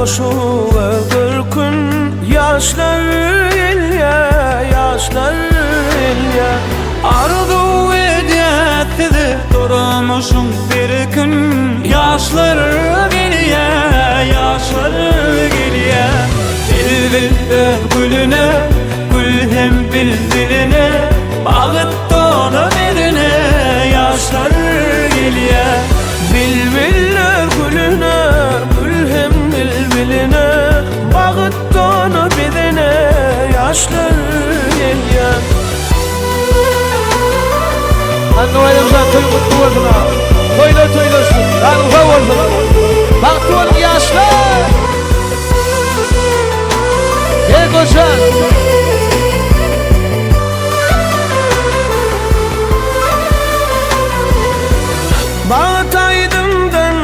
koşuğa gırkın yaşlar ilya, yaşlar ilya. Ardu ediyetdi durmuşum bir gün, yaşlar geliye, yaşlar geliye. Bilbil gülüne, gül hem bildiline, bağıttığını birine, yaşlar geliye. Bilbiller gülüne, gül hem bilbiline, bağıttığını birine, yaşlar ilya. Anne bayramsan toy kutlu olsun ha. Toyla olsun. Ben ufak olsun. Baktı oğlum yaşlar. Gel koşan. Bağıtaydımdan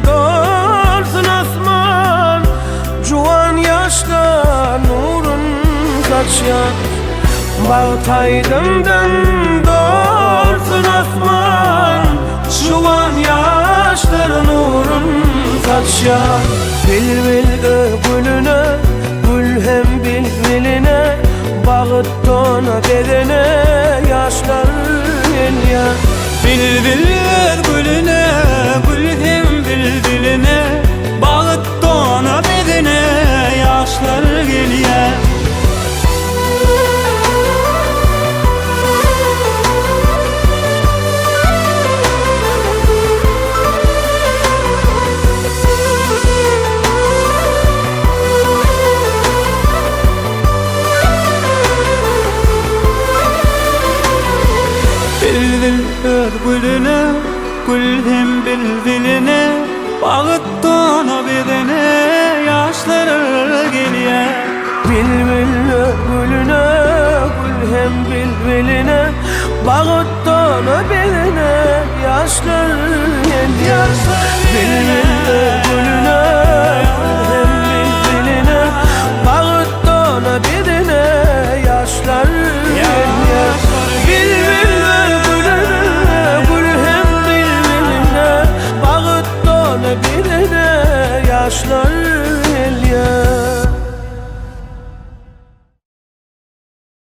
dolsun asman, juan yaşlar nurun saçyan. Bağıtaydımdan dolsun asman, juan yaşlar nurun saçyan. Bilbil gülüne, gül hem bilbiline, bağıttığına bedene, yaşlar ilya. Bilbil gülüne, gül hem bildiline, bağıttığına bedene, yaşlar geliye. Bilbil gülüne, gül hem bildiline, bağıttığına bedene, yaşlar geliye. Bilbiller gülüne, gül hem bilbiline, bağıttığına bedene, yaşlar ilya. Bilbiller